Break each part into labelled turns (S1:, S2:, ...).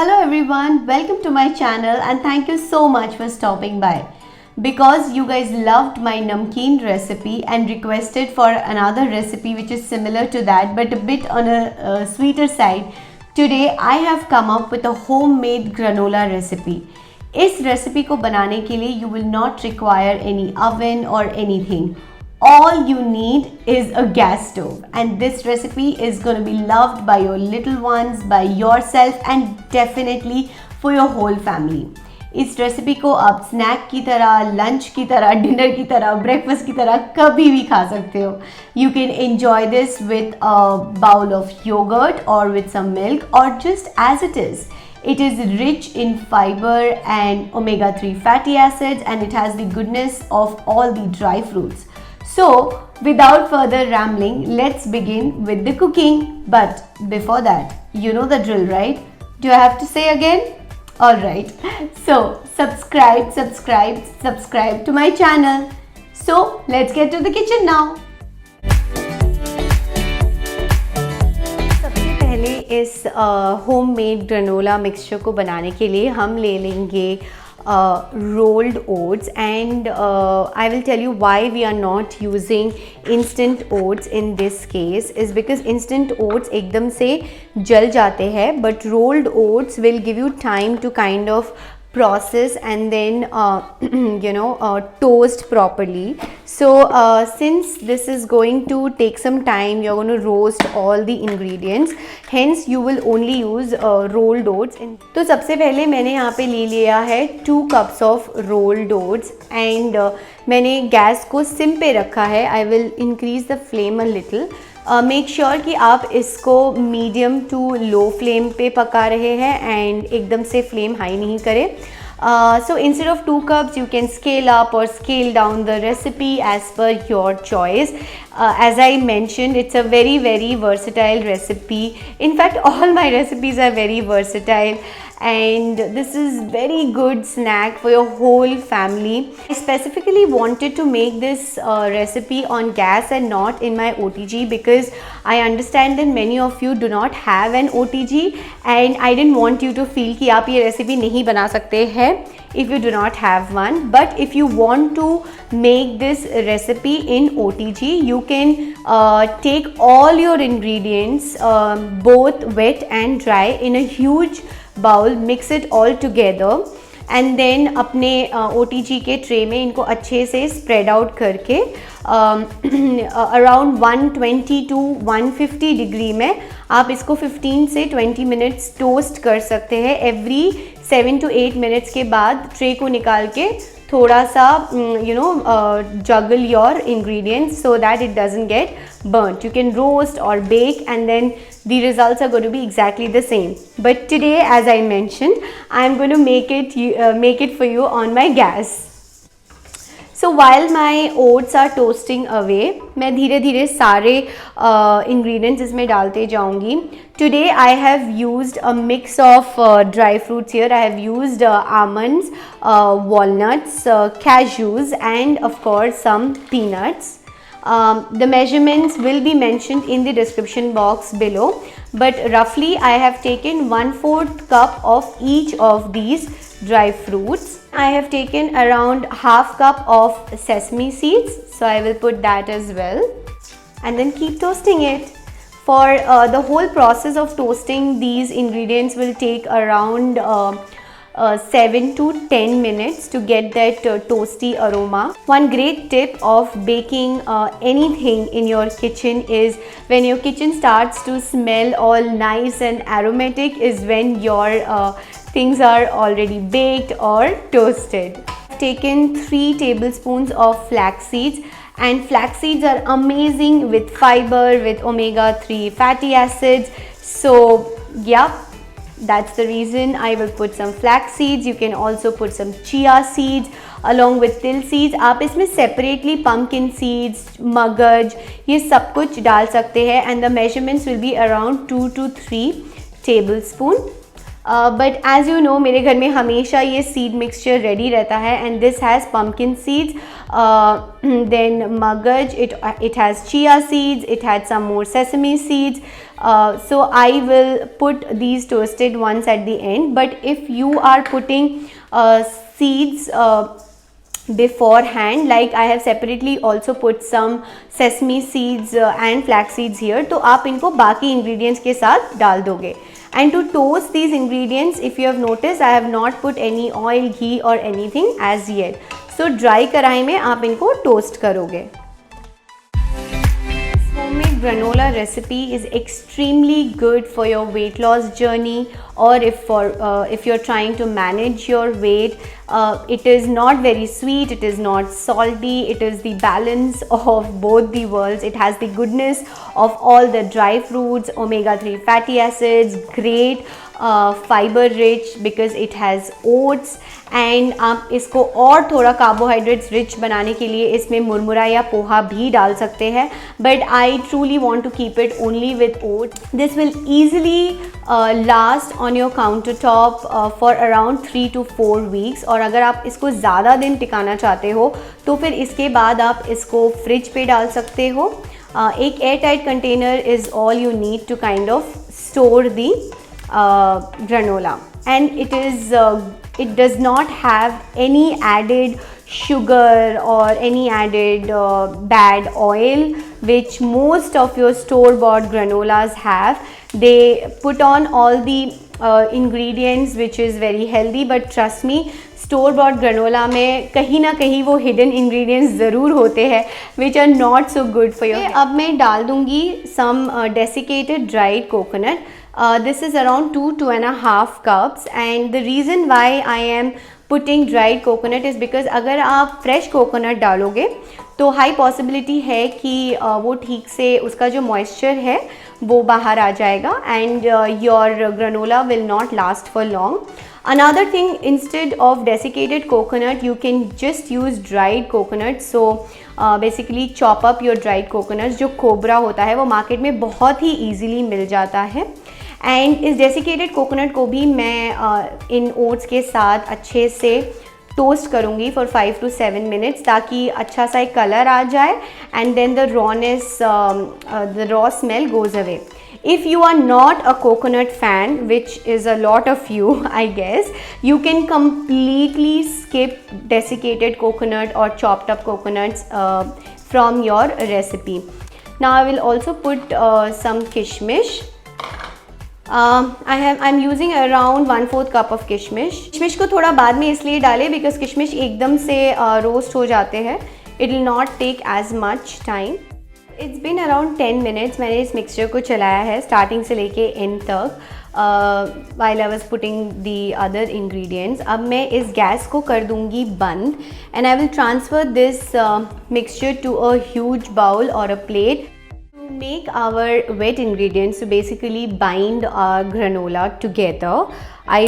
S1: Hello everyone, welcome to my channel and thank you so much for stopping by. Because you guys loved my namkeen recipe and requested for another recipe which is similar to that but a bit on a sweeter side, today I have come up with a homemade granola recipe. इस recipe को बनाने के लिए you will not require any oven or anything. All you need is a gas stove, and this recipe is going to be loved by your little ones, by yourself and definitely for your whole family. इस recipe को आप snack की तरह, lunch की तरह, dinner की तरह, breakfast की तरह कभी भी खा सकते हो. You can enjoy this with a bowl of yogurt or with some milk or just as it is. It is rich in fiber and omega-3 fatty acids and it has the goodness of all the dry fruits. So, without further rambling, let's begin with the cooking. But before that, you know the drill, right? Do I have to say again? Alright. So, subscribe to my channel. So, let's get to the kitchen now. सबसे पहले इस homemade granola mixture को बनाने के लिए हम ले लेंगे rolled oats, and I will tell you why we are not using instant oats in this case is because instant oats एकदम से जल जाते हैं, but rolled oats will give you time to kind of process and then toast properly. So since this is going to take some time, you're going to roast all the ingredients, hence you will only use rolled oats. तो सबसे पहले मैंने यहाँ पे ले लिया है 2 cups of rolled oats and मैंने गैस को सिम पे रखा है. I will increase the flame a little. Make sure कि आप इसको मीडियम टू लो फ्लेम पे पका रहे हैं एंड एकदम से फ्लेम हाई नहीं करें. So instead of 2 cups, you can scale up or scale down the recipe as per your choice. As I mentioned, it's a very versatile recipe. In fact, all my recipes are very versatile and this is very good snack for your whole family. I specifically wanted to make this recipe on gas and not in my OTG because I understand that many of you do not have an OTG and I didn't want you to feel कि आप ये recipe नहीं बना सकते हैं if you do not have one. But if you want to make this recipe in OTG, you can take all your ingredients both wet and dry in a huge bowl, mix it all together and then अपने OTG के tray में इनको अच्छे से spread out करके around 120 to 150 degree में आप इसको 15 से 20 मिनट्स टोस्ट कर सकते हैं. एवरी 7 to 8 मिनट्स के बाद ट्रे को निकाल के थोड़ा सा juggle your ingredients so that it doesn't get burnt. You can roast or bake and then the results are going to be exactly the same. But today, as I mentioned, I am going to make it for you on my gas. So while my oats are toasting away, मैं धीरे धीरे सारे ingredients इसमें डालते जाऊँगी. Today I have used a mix of dry fruits here. I have used almonds, walnuts, cashews and of course some peanuts. The measurements will be mentioned in the description box below, but roughly I have taken 1/4 cup of each of these dry fruits. I have taken around half cup of sesame seeds, so I will put that as well and then keep toasting it. For the whole process of toasting these ingredients will take around 7 to 10 minutes to get that toasty aroma. One great tip of baking anything in your kitchen is when your kitchen starts to smell all nice and aromatic is when your things are already baked or toasted. I've taken 3 tablespoons of flax seeds, and flax seeds are amazing with fiber, with omega-3 fatty acids. So yeah, that's the reason I will put some flax seeds. You can also put some chia seeds along with til seeds. आप इसमें separately pumpkin seeds, मगज, ये सब कुछ डाल सकते हैं and the measurements will be around 2 to 3 tablespoons. But as you know मेरे घर में हमेशा ये सीड मिक्सचर रेडी रहता है and this has pumpkin seeds, then मगज, it has chia seeds, it had some more sesame seeds, so I will put these toasted ones at the end. But if you are putting seeds beforehand, like I have separately also put some sesame seeds and flax seeds here, तो आप इनको बाकी ingredients के साथ डाल दोगे. And to toast these ingredients, if you have noticed, I have not put any oil, ghee or anything as yet. So dry कढ़ाई में आप इनको toast करोगे. Homemade granola recipe is extremely good for your weight loss journey, or if you're trying to manage your weight. It is not very sweet, it is not salty, it is the balance of both the worlds. It has the goodness of all the dry fruits, omega-3 fatty acids, great fiber rich because it has oats, and आप इसको और थोड़ा carbohydrates rich बनाने के लिए इसमें मुरमुरा या पोहा भी डाल सकते हैं, but I truly want to keep it only with oats. This will easily last on your counter top for around 3 to 4 weeks. और अगर आप इसको ज़्यादा दिन टिकाना चाहते हो तो फिर इसके बाद आप इसको फ्रिज पे डाल सकते हो. एक air tight container is all you need to kind of store the granola, and it does not have any added sugar or any added bad oil which most of your store bought granolas have. They put on all the ingredients which is very healthy, but trust me, store bot granola में कहीं ना कहीं वो hidden ingredients ज़रूर होते हैं which are not so good for your. अब मैं डाल दूँगी some desiccated dried coconut. This is around 2.5 cups, and the reason why I am putting dried coconut is because अगर आप fresh coconut डालोगे तो हाई पॉसिबिलिटी है कि वो ठीक से उसका जो मॉइस्चर है वो बाहर आ जाएगा and your granola will not last for long. Another thing, instead of desiccated coconut you can just use dried coconut. So basically chop up your dried coconuts. जो खोबरा होता है वो मार्केट में बहुत ही easily मिल जाता है. एंड इस डेसिकेटेड कोकोनट को भी मैं इन ओट्स के साथ अच्छे से टोस्ट करूँगी फॉर 5 to 7 minutes ताकि अच्छा सा एक कलर आ जाए and then the rawness, the raw smell goes away. If you are not a coconut fan, which is a lot of you, I guess, you can completely skip desiccated coconut or chopped up coconuts from your recipe. Now I will also put some kishmish. I'm using around 1/4 cup of किशमिश. किशमिश को थोड़ा बाद में इसलिए डालें because किशमिश एकदम से रोस्ट हो जाते हैं. It will not take as much time. It's been around 10 minutes मैंने इस मिक्सचर को चलाया है स्टार्टिंग से लेके एंड तक while I was putting the other ingredients. अब मैं इस गैस को कर दूंगी बंद and I will transfer this mixture to a huge bowl or a plate. Make our wet ingredients to basically bind our granola together. I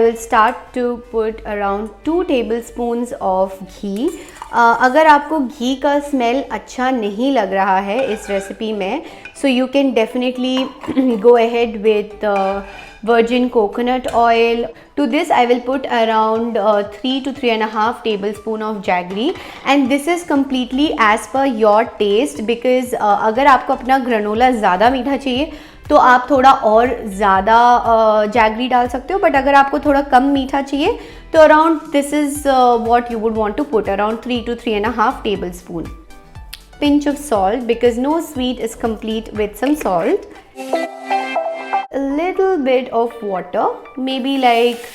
S1: will start to put around 2 tablespoons of ghee. अगर आपको घी का smell अच्छा नहीं लग रहा है इस recipe में, so you can definitely go ahead with virgin coconut oil. To this I will put around 3 to 3.5 tablespoon of jaggery, and this is completely as per your taste because अगर आपको अपना granola ज़्यादा मीठा चाहिए तो आप थोड़ा और ज़्यादा जैगरी डाल सकते हो, बट अगर आपको थोड़ा कम मीठा चाहिए तो around this is what you would want to put around 3 to 3.5 tablespoon. Pinch of salt because no sweet is complete with some salt. A little bit of water, maybe like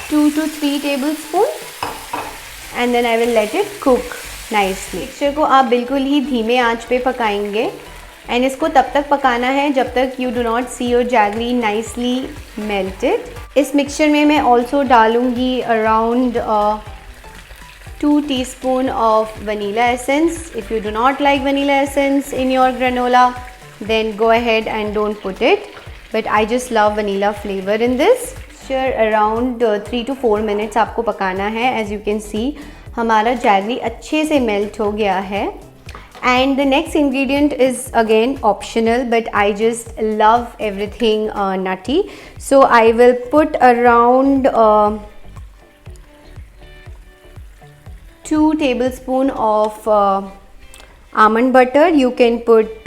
S1: 2 to 3 tablespoons, and then I will let it cook nicely. Mixture को आप बिल्कुल ही धीमे आंच पे पकाएंगे and इसको तब तक पकाना है जब तक you do not see your jaggery nicely melted. इस मिक्सचर में मैं ऑल्सो डालूँगी around 2 teaspoon of vanilla essence. If you do not like vanilla essence in your granola, then go ahead and don't put it. But I just love vanilla flavor in this. Sure, around 3 to 4 minutes आपको पकाना है. As you can see, हमारा jaggery अच्छे से melt हो गया है And the next ingredient is again optional, but I just love everything nutty. So I will put around 2 tablespoons of almond butter. You can put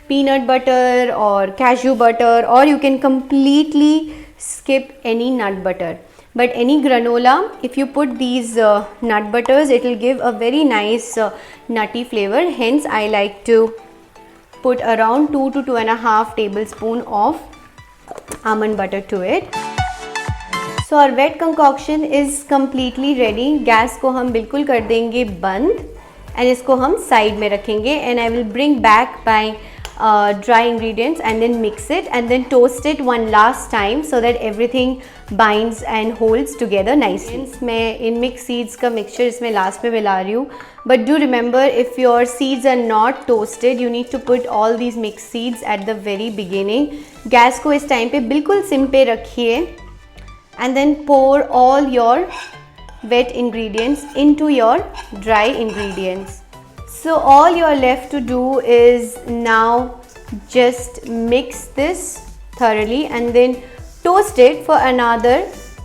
S1: peanut butter or cashew butter, or you can completely skip any nut butter. But any granola, if you put these nut butters, it will give a very nice nutty flavor. Hence I like to put around 2 to 2.5 tablespoons of almond butter to it. So our wet concoction is completely ready. Gas को हम बिल्कुल कर देंगे बंद and इसको हम side में रखेंगे, and I will bring back my dry ingredients and then mix it and then toast it one last time so that everything binds and holds together nicely. मैं इन mixed seeds का mixture इसमें last में मिला रही हूँ, but do remember if your seeds are not toasted, you need to put all these mixed seeds at the very beginning. Gas को इस time पे बिल्कुल सिम पे रखिए and then pour all your wet ingredients into your dry ingredients. So all you are left to do is now just mix this thoroughly and then toast it for another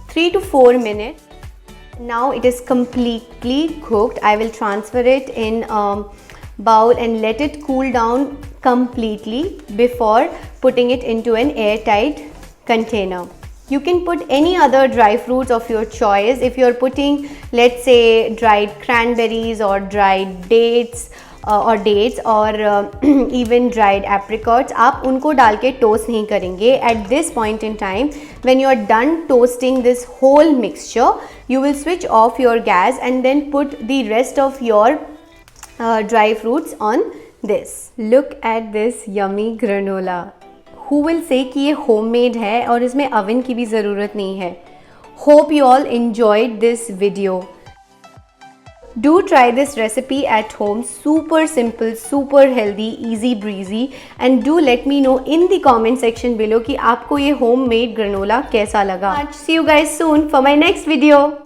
S1: 3 to 4 minutes. Now it is completely cooked. I will transfer it in a bowl and let it cool down completely before putting it into an airtight container. You can put any other dry fruits of your choice. If you're putting, let's say, dried cranberries or dried dates or even dried apricots, आप उनको डाल के toast नहीं करेंगे. At this point in time, when you are done toasting this whole mixture, you will switch off your gas and then put the rest of your dry fruits on this. Look at this yummy granola. Who will say कि ये homemade है और इसमें oven की भी ज़रूरत नहीं है. Hope you all enjoyed this video. Do try this recipe at home. Super simple, super healthy, easy breezy, and do let me know in the comment section below कि आपको ये homemade granola कैसा लगा. See you guys soon for my next video.